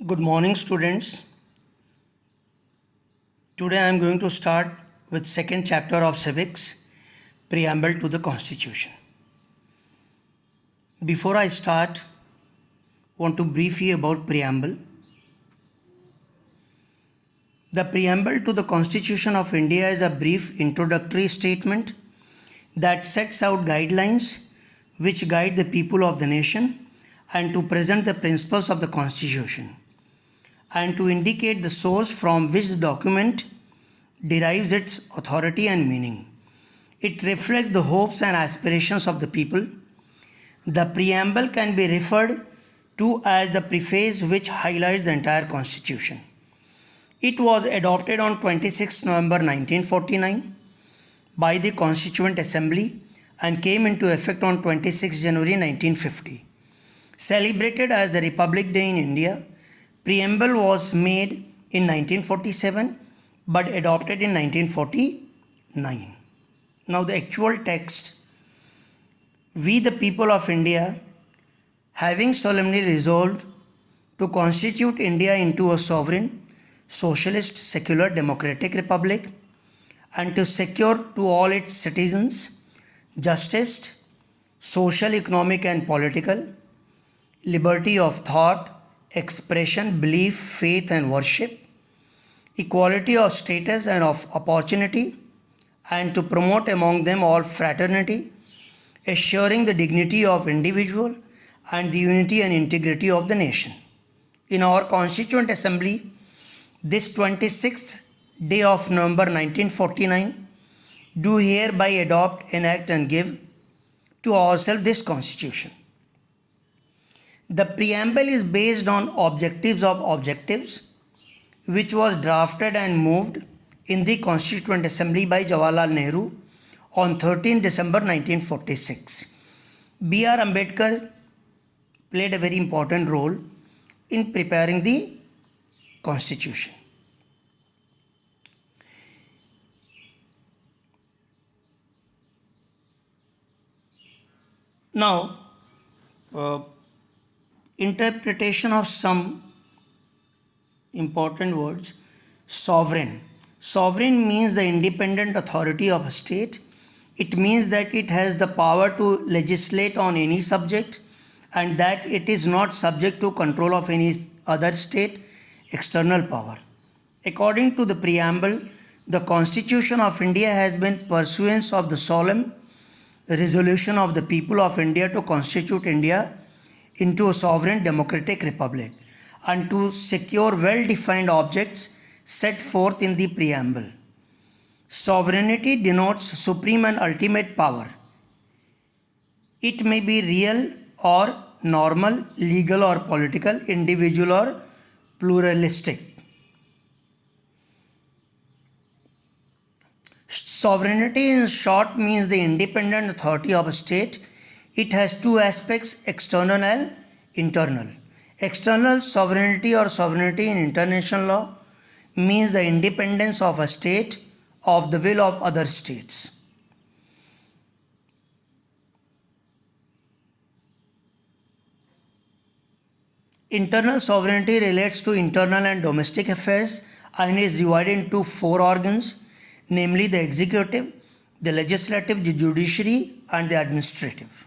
Good morning, students. Today I am going to start with second chapter of civics, preamble to the constitution. Before I start, want to brief you about preamble. The preamble to the Constitution of India is a brief introductory statement that sets out guidelines which guide the people of the nation and to present the principles of the Constitution, and to indicate the source from which the document derives its authority and meaning. It reflects the hopes and aspirations of the people. The preamble can be referred to as the preface, which highlights the entire Constitution. It was adopted on 26 November 1949 by the Constituent Assembly and came into effect on 26 January 1950. Celebrated as the Republic Day in India, preamble was made in 1947 but adopted in 1949. Now the actual text. We the people of India, having solemnly resolved to constitute India into a sovereign, socialist, secular, democratic republic, and to secure to all its citizens justice, social, economic and political, liberty of thought, expression, belief, faith and worship, equality of status and of opportunity, and to promote among them all fraternity, assuring the dignity of individual and the unity and integrity of the nation. In our Constituent Assembly, this 26th day of November 1949, do hereby adopt, enact and give to ourselves this Constitution. The preamble is based on Objectives of Objectives, which was drafted and moved in the Constituent Assembly by Jawaharlal Nehru on 13 December 1946. B.R. Ambedkar played a very important role in preparing the Constitution. Now, interpretation of some important words. Sovereign. Sovereign means the independent authority of a state. It means that it has the power to legislate on any subject and that it is not subject to control of any other state external power. According to the preamble, the Constitution of India has been pursuance of the solemn resolution of the people of India to constitute India into a sovereign democratic republic and to secure well-defined objects set forth in the preamble. Sovereignty denotes supreme and ultimate power. It may be real or normal, legal or political, individual or pluralistic. Sovereignty in short means the independent authority of a state. It has two aspects, external and internal. External sovereignty or sovereignty in international law means the independence of a state of the will of other states. Internal sovereignty relates to internal and domestic affairs and is divided into four organs, namely the executive, the legislative, the judiciary and the administrative.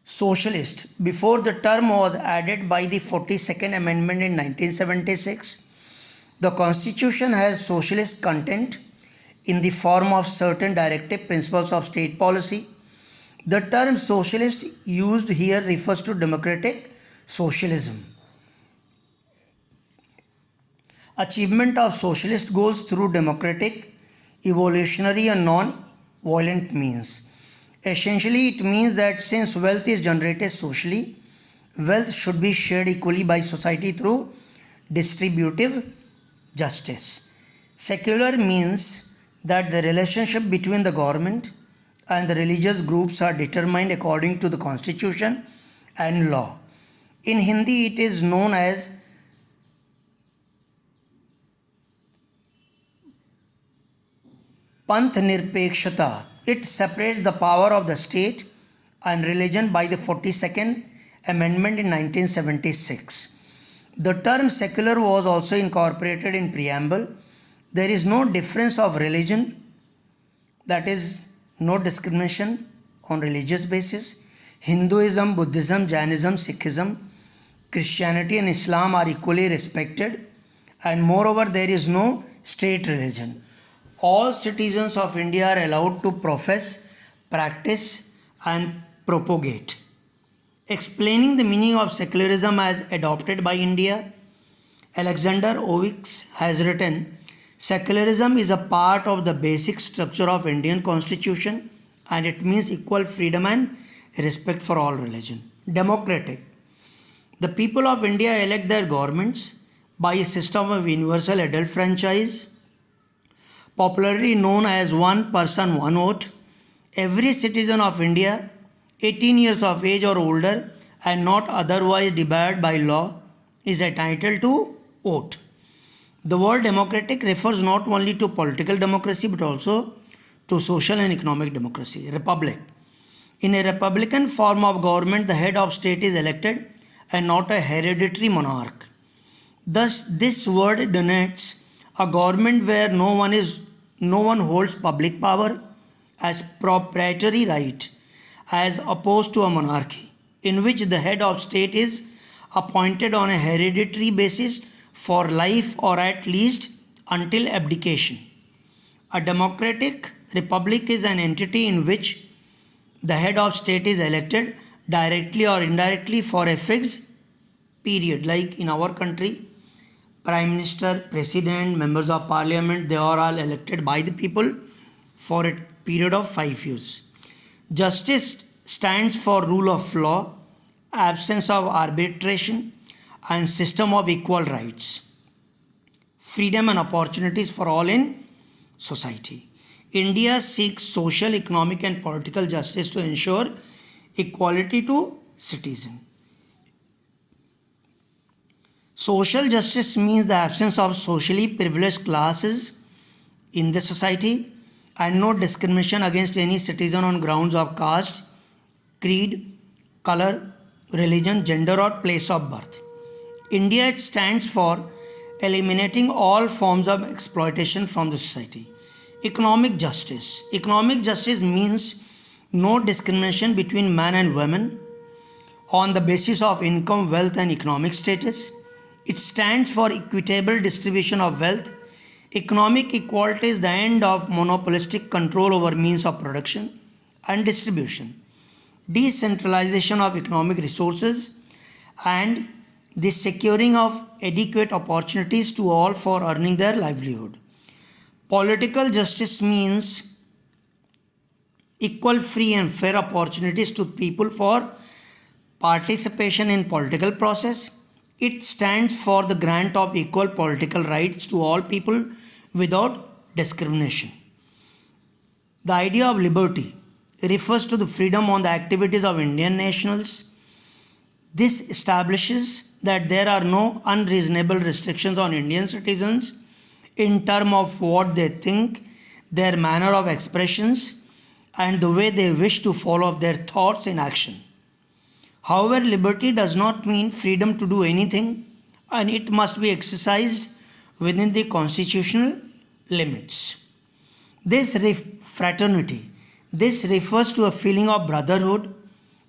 Socialist. Before the term was added by the 42nd Amendment in 1976, the Constitution has socialist content in the form of certain directive principles of state policy. The term socialist used here refers to democratic socialism. Achievement of socialist goals through democratic, evolutionary and non-violent means. Essentially, it means that since wealth is generated socially, wealth should be shared equally by society through distributive justice. Secular means that the relationship between the government and the religious groups are determined according to the constitution and law. In Hindi, it is known as Panth Nirpekshata. It separates the power of the state and religion by the 42nd Amendment in 1976. The term secular was also incorporated in preamble. There is no difference of religion, that is, no discrimination on religious basis. Hinduism, Buddhism, Jainism, Sikhism, Christianity and Islam are equally respected, and moreover there is no state religion. All citizens of India are allowed to profess, practice and propagate. Explaining the meaning of secularism as adopted by India, Alexander Owies has written, secularism is a part of the basic structure of Indian constitution and it means equal freedom and respect for all religion. Democratic. The people of India elect their governments by a system of universal adult franchise, popularly known as one person, one vote. Every citizen of India, 18 years of age or older and not otherwise debarred by law, is entitled to vote. The word democratic refers not only to political democracy but also to social and economic democracy. Republic. In a republican form of government, the head of state is elected and not a hereditary monarch. Thus, this word denotes a government where no one holds public power as proprietary right, as opposed to a monarchy, in which the head of state is appointed on a hereditary basis for life or at least until abdication. A democratic republic is an entity in which the head of state is elected directly or indirectly for a fixed period. Like in our country, prime minister, president, members of parliament, they are all elected by the people for a period of 5 years. Justice stands for rule of law, absence of arbitration and system of equal rights, freedom and opportunities for all in society. India seeks social, economic and political justice to ensure equality to citizens. Social justice means the absence of socially privileged classes in the society and no discrimination against any citizen on grounds of caste, creed, color, religion, gender or place of birth. India, it stands for eliminating all forms of exploitation from the society. Economic justice. Economic justice means no discrimination between man and women on the basis of income, wealth and economic status. It stands for equitable distribution of wealth. Economic equality is the end of monopolistic control over means of production and distribution, decentralization of economic resources, and the securing of adequate opportunities to all for earning their livelihood. Political justice means equal, free and fair opportunities to people for participation in political process. It stands for the grant of equal political rights to all people without discrimination. The idea of liberty refers to the freedom on the activities of Indian nationals. This establishes that there are no unreasonable restrictions on Indian citizens in terms of what they think, their manner of expressions, and the way they wish to follow up their thoughts in action. However, liberty does not mean freedom to do anything, and it must be exercised within the constitutional limits. Fraternity. This refers to a feeling of brotherhood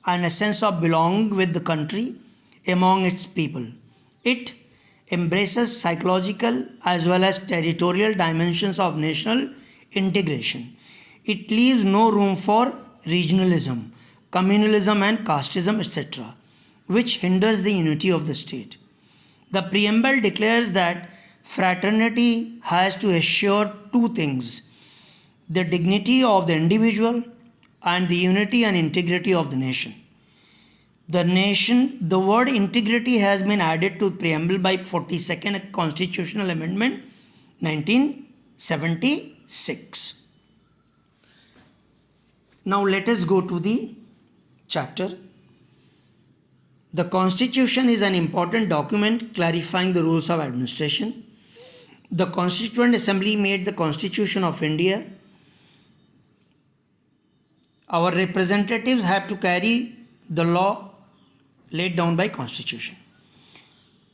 and a sense of belonging with the country among its people. It embraces psychological as well as territorial dimensions of national integration. It leaves no room for regionalism, communalism and casteism, etc., which hinders the unity of the state. The preamble declares that fraternity has to assure two things: the dignity of the individual and the unity and integrity of the nation. The word integrity has been added to preamble by 42nd Constitutional Amendment 1976. Now let us go to the chapter. The Constitution is an important document clarifying the rules of administration. The Constituent Assembly made the Constitution of India. Our representatives have to carry the law laid down by Constitution.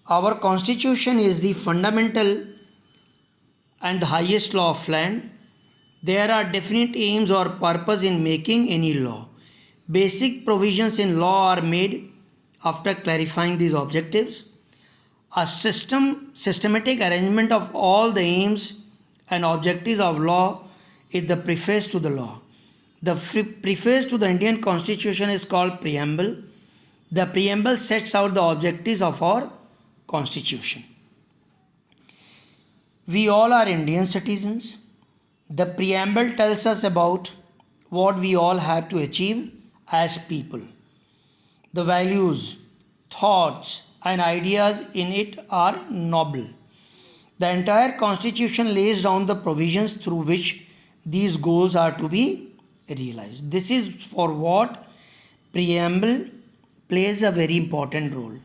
Our constitution is the fundamental and the highest law of land. There are definite aims or purpose in making any law. Basic provisions in law are made after clarifying these objectives. A systematic arrangement of all the aims and objectives of law is the preface to the law. The preface to the Indian Constitution is called preamble. The preamble sets out the objectives of our Constitution. We all are Indian citizens. The preamble tells us about what we all have to achieve as people. The values, thoughts, and ideas in it are noble. The entire Constitution lays down the provisions through which these goals are to be realized. This is for what preamble plays a very important role.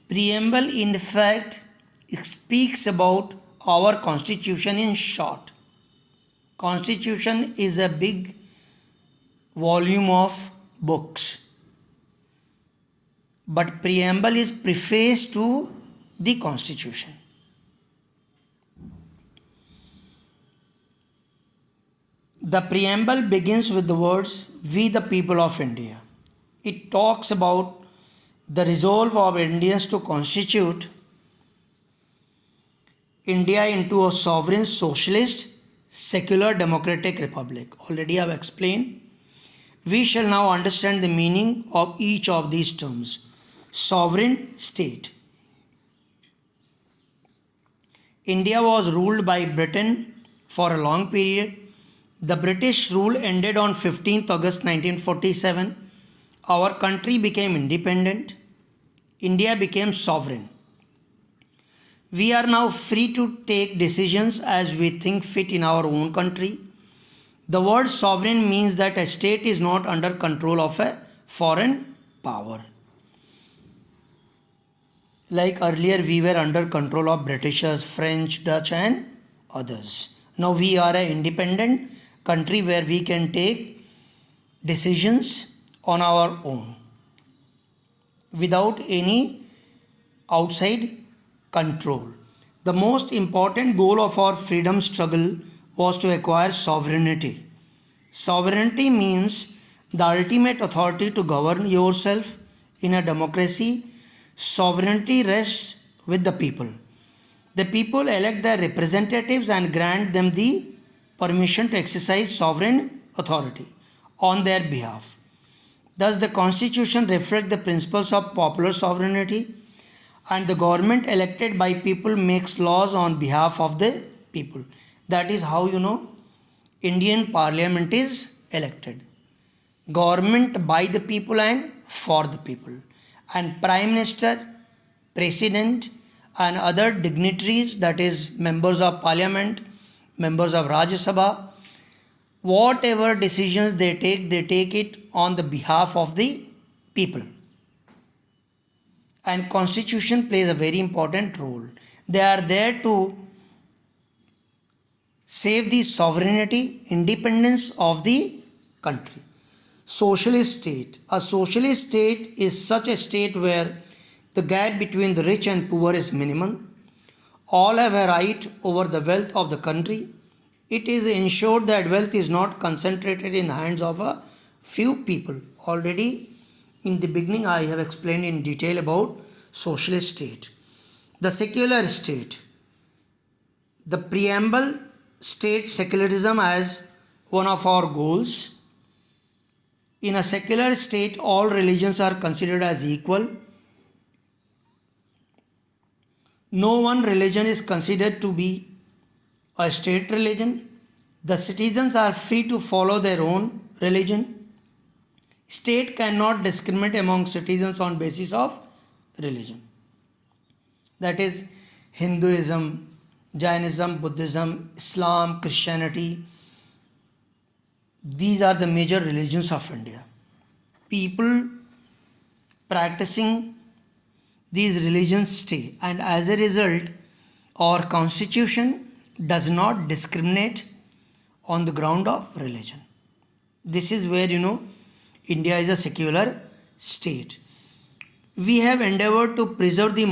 Preamble, in fact, speaks about our Constitution in short. Constitution is a big volume of books, but preamble is preface to the Constitution. The preamble begins with the words, "We the people of India." It talks about the resolve of Indians to constitute India into a sovereign, socialist, secular, democratic republic. Already I have explained. We shall now understand the meaning of each of these terms. Sovereign state. India was ruled by Britain for a long period. The British rule ended on 15th August 1947. Our country became independent. India became sovereign. We are now free to take decisions as we think fit in our own country. The word sovereign means that a state is not under control of a foreign power. Like earlier, we were under control of Britishers, French, Dutch, and others. Now we are an independent country where we can take decisions on our own without any outside control. The most important goal of our freedom struggle was to acquire sovereignty. Sovereignty means the ultimate authority to govern yourself in a democracy. Sovereignty rests with the people. The people elect their representatives and grant them the permission to exercise sovereign authority on their behalf. Thus, the Constitution reflects the principles of popular sovereignty, and the government elected by people makes laws on behalf of the people. That is how Indian Parliament is elected. Government by the people and for the people. And Prime Minister, President, and other dignitaries, that is members of Parliament, members of Rajya Sabha, whatever decisions they take it on the behalf of the people. And Constitution plays a very important role. They are there to save the sovereignty, independence of the country. Socialist state. A socialist state is such a state where the gap between the rich and poor is minimal. All have a right over the wealth of the country. It is ensured that wealth is not concentrated in the hands of a few people. Already in the beginning I have explained in detail about socialist state. The secular state. The preamble states secularism as one of our goals. In a secular state, all religions are considered as equal. No one religion is considered to be a state religion. The citizens are free to follow their own religion. State cannot discriminate among citizens on basis of religion. That is Hinduism, Jainism, Buddhism, Islam, Christianity. These are the major religions of India. People practicing these religions stay, and as a result, our Constitution does not discriminate on the ground of religion. This is where India is a secular state. We have endeavored to preserve the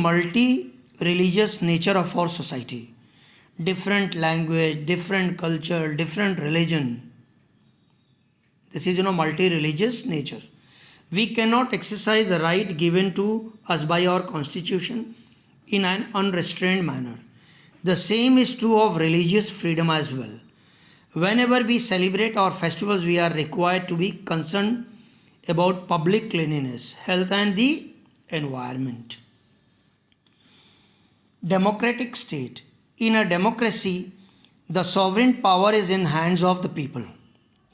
religious nature of our society. Different language, different culture, different religion. This is, multi-religious nature. We cannot exercise the right given to us by our constitution in an unrestrained manner. The same is true of religious freedom as well. Whenever we celebrate our festivals, we are required to be concerned about public cleanliness, health, and the environment. Democratic state. In a democracy, the sovereign power is in hands of the people.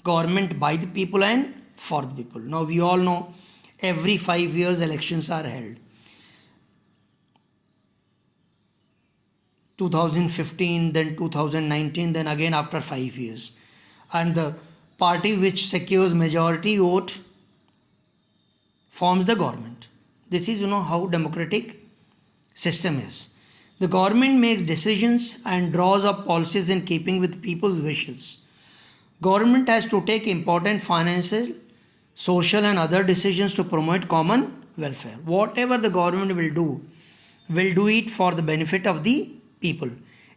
Government by the people and for the people. Now we all know every 5 years elections are held. 2015, then 2019, then again after 5 years. And the party which secures majority vote forms the government. This is, how democratic system is. The government makes decisions and draws up policies in keeping with people's wishes. Government has to take important financial, social and other decisions to promote common welfare. Whatever the government will do it for the benefit of the people,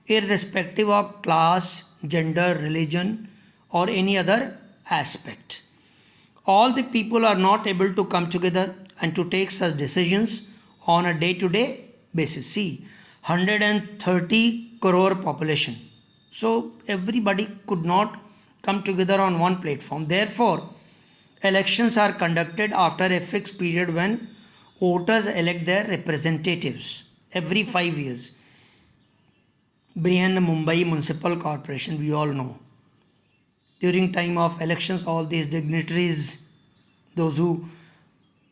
irrespective of class, gender, religion or any other aspect. All the people are not able to come together and to take such decisions on a day-to-day basis. See, 130 crore population. So everybody could not come together on one platform. Therefore, elections are conducted after a fixed period when voters elect their representatives every 5 years. Brihan Mumbai Municipal Corporation, we all know. During time of elections, all these dignitaries, those who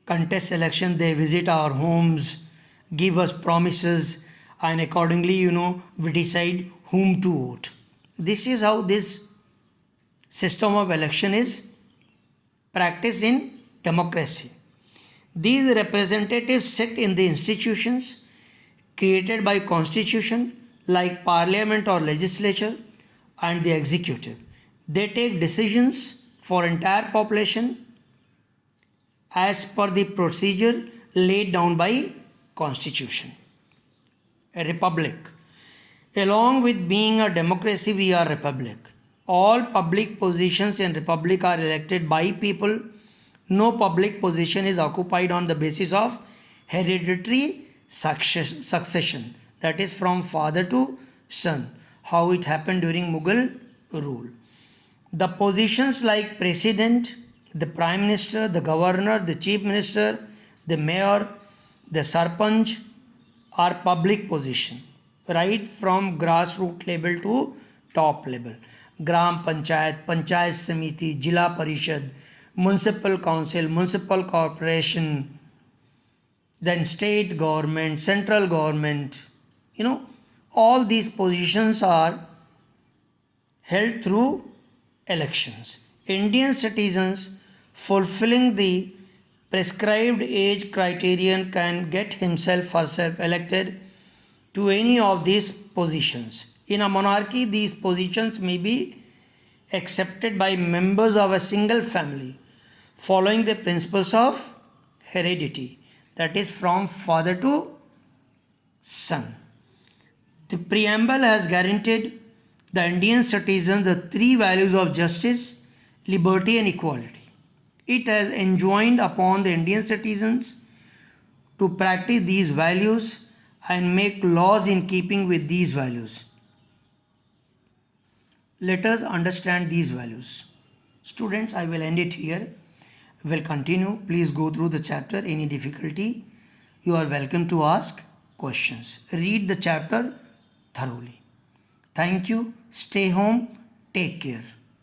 contest election, they visit our homes, give us promises, and accordingly, we decide whom to vote. This is how this system of election is practiced in democracy. These representatives sit in the institutions created by constitution like parliament or legislature and the executive. They take decisions for entire population as per the procedure laid down by constitution. A republic. Along with being a democracy, we are republic. All public positions in republic are elected by people. No public position is occupied on the basis of hereditary succession, that is from father to son, how it happened during Mughal rule. The positions like president, the prime minister, the governor, the chief minister, the mayor, the sarpanch are public position, right from grassroots level to top level. Gram Panchayat, Panchayat Samiti, Jila Parishad, Municipal Council, Municipal Corporation, then state government, central government, all these positions are held through elections. Indian citizens fulfilling the prescribed age criterion can get himself or herself elected to any of these positions. In a monarchy, these positions may be accepted by members of a single family following the principles of heredity, that is from father to son. The preamble has guaranteed the Indian citizens the three values of justice, liberty and equality. It has enjoined upon the Indian citizens to practice these values and make laws in keeping with these values. Let us understand these values. Students, I will end it here. We'll continue. Please go through the chapter. Any difficulty, you are welcome to ask questions. Read the chapter thoroughly. Thank you. Stay home. Take care.